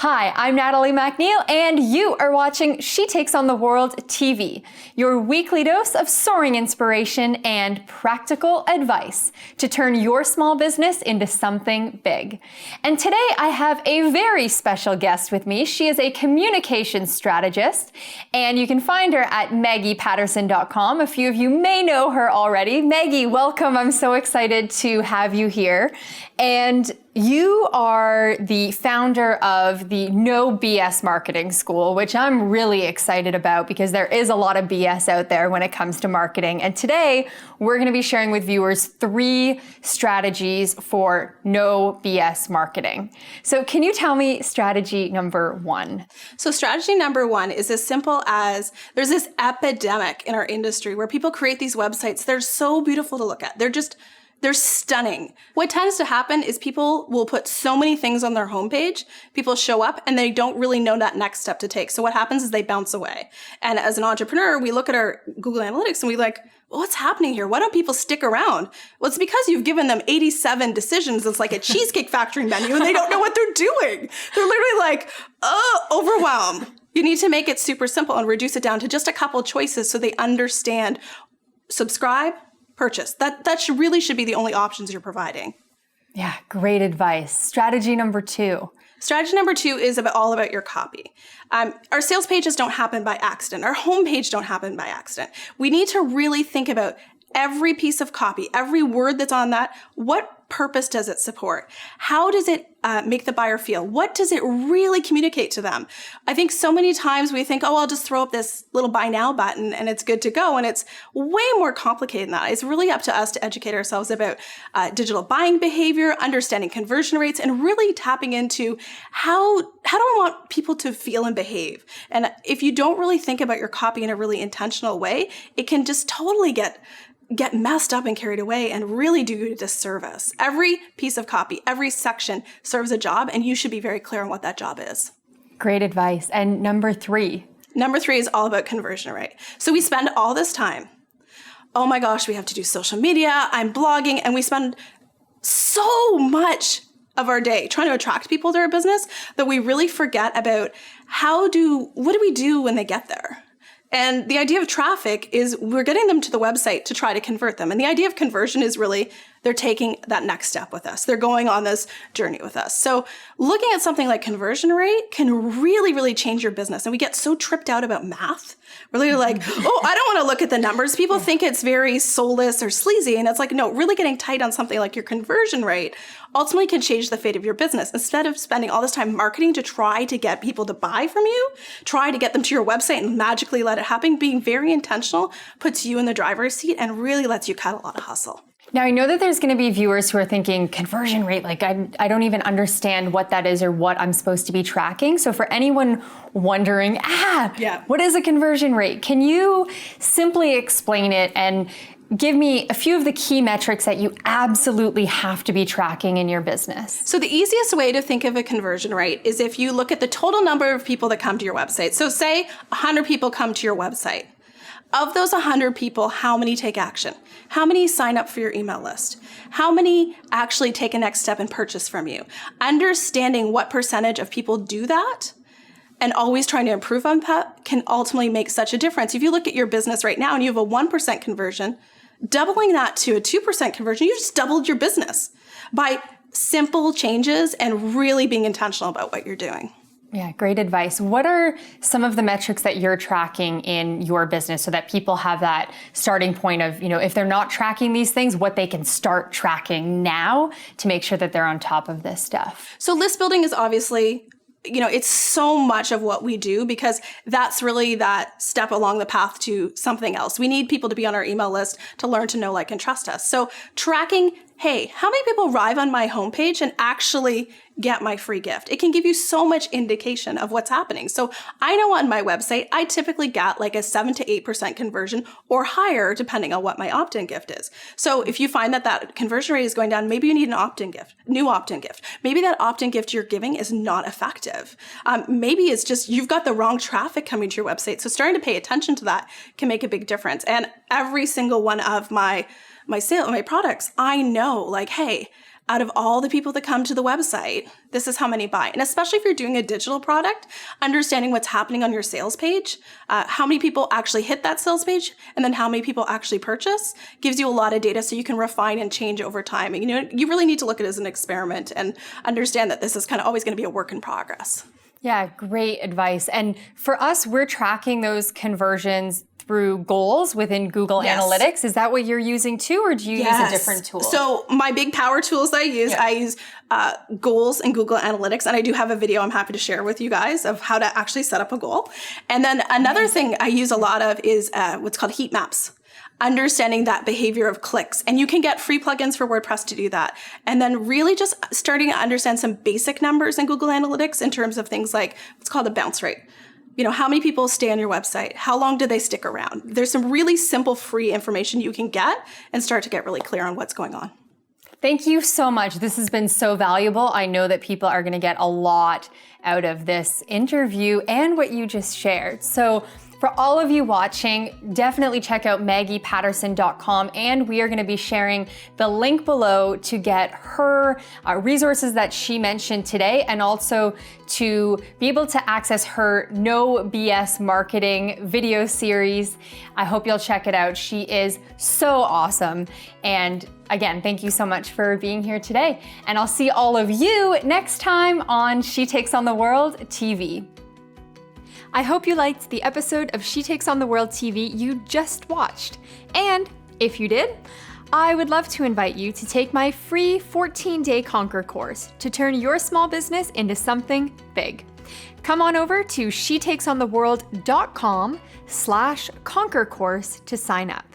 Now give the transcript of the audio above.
Hi, I'm Natalie MacNeil, and you are watching She Takes on the World TV, your weekly dose of soaring inspiration and practical advice to turn your small business into something big. And today I have a very special guest with me. She is a communications strategist, and you can find her at MaggiePatterson.com. A few of you may know her already. Maggie, welcome. I'm so excited to have you here. And you are the founder of the No BS Marketing School, which I'm really excited about because there is a lot of BS out there when it comes to marketing. And today we're going to be sharing with viewers 3 strategies for no BS marketing. So can you tell me strategy number 1? So strategy number 1 is as simple as there's this epidemic in our industry where people create these websites. They're so beautiful to look at. They're stunning. What tends to happen is people will put so many things on their homepage, people show up and they don't really know that next step to take. So what happens is they bounce away. And as an entrepreneur, we look at our Google Analytics and we like, well, what's happening here? Why don't people stick around? Well, it's because you've given them 87 decisions. It's like a Cheesecake Factory menu and they don't know what they're doing. They're literally like, overwhelmed. You need to make it super simple and reduce it down to just a couple choices so they understand. Subscribe, purchase. That really should be the only options you're providing. Yeah, great advice. Strategy number 2. Strategy number 2 is all about your copy. Our sales pages don't happen by accident. Our homepage don't happen by accident. We need to really think about every piece of copy, every word that's on that. What purpose does it support? How does it make the buyer feel? What does it really communicate to them? I think so many times we think, oh, I'll just throw up this little buy now button and it's good to go. And it's way more complicated than that. It's really up to us to educate ourselves about digital buying behavior, understanding conversion rates, and really tapping into how do I want people to feel and behave? And if you don't really think about your copy in a really intentional way, it can just totally get messed up and carried away and really do you a disservice. Every piece of copy, every section serves a job, and you should be very clear on what that job is. Great advice. And number 3? Number 3 is all about conversion rate. So we spend all this time, oh my gosh, we have to do social media, I'm blogging, and we spend so much of our day trying to attract people to our business that we really forget about what do we do when they get there? And the idea of traffic is we're getting them to the website to try to convert them. And the idea of conversion is really they're taking that next step with us. They're going on this journey with us. So looking at something like conversion rate can really, really change your business. And we get so tripped out about math. We're really like, oh, I don't want to look at the numbers. People think it's very soulless or sleazy. And it's like, no, really getting tight on something like your conversion rate ultimately can change the fate of your business. Instead of spending all this time marketing to try to get people to buy from you, try to get them to your website and magically let it happen, being very intentional puts you in the driver's seat and really lets you cut a lot of hustle. Now, I know that there's going to be viewers who are thinking conversion rate, like I don't even understand what that is or what I'm supposed to be tracking. So for anyone wondering, what is a conversion rate? Can you simply explain it and give me a few of the key metrics that you absolutely have to be tracking in your business? So the easiest way to think of a conversion rate is if you look at the total number of people that come to your website. So say 100 people come to your website. Of those 100 people, how many take action? How many sign up for your email list? How many actually take a next step and purchase from you? Understanding what percentage of people do that and always trying to improve on that can ultimately make such a difference. If you look at your business right now and you have a 1% conversion, doubling that to a 2% conversion, you just doubled your business by simple changes and really being intentional about what you're doing. Yeah, great advice. What are some of the metrics that you're tracking in your business so that people have that starting point of, if they're not tracking these things, what they can start tracking now to make sure that they're on top of this stuff? So list building is obviously, it's so much of what we do because that's really that step along the path to something else. We need people to be on our email list to learn to know, like, and trust us. So tracking, hey, how many people arrive on my homepage and actually get my free gift? It can give you so much indication of what's happening. So I know on my website, I typically get like a 7 to 8% conversion or higher, depending on what my opt-in gift is. So if you find that conversion rate is going down, maybe you need an opt-in gift, new opt-in gift. Maybe that opt-in gift you're giving is not effective. Maybe it's just you've got the wrong traffic coming to your website. So starting to pay attention to that can make a big difference. And every single one of my products, I know, like, hey, out of all the people that come to the website, this is how many buy. And especially if you're doing a digital product, understanding what's happening on your sales page, how many people actually hit that sales page, and then how many people actually purchase, gives you a lot of data so you can refine and change over time. And, you really need to look at it as an experiment and understand that this is kind of always going to be a work in progress. Yeah, great advice. And for us, we're tracking those conversions through goals within Google Analytics. Is that what you're using too, or do you use a different tool? So my big power tools I use goals in Google Analytics, and I do have a video I'm happy to share with you guys of how to actually set up a goal. And then another thing I use a lot of is what's called heat maps. Understanding that behavior of clicks. And you can get free plugins for WordPress to do that. And then really just starting to understand some basic numbers in Google Analytics in terms of things like what's called a bounce rate. How many people stay on your website? How long do they stick around? There's some really simple free information you can get and start to get really clear on what's going on. Thank you so much. This has been so valuable. I know that people are going to get a lot out of this interview and what you just shared. So for all of you watching, definitely check out MaggiePatterson.com, and we are going to be sharing the link below to get her resources that she mentioned today, and also to be able to access her No BS marketing video series. I hope you'll check it out. She is so awesome. And again, thank you so much for being here today. And I'll see all of you next time on She Takes on the World TV. I hope you liked the episode of She Takes on the World TV you just watched. And if you did, I would love to invite you to take my free 14-day Conquer course to turn your small business into something big. Come on over to shetakesontheworld.com/conquer course to sign up.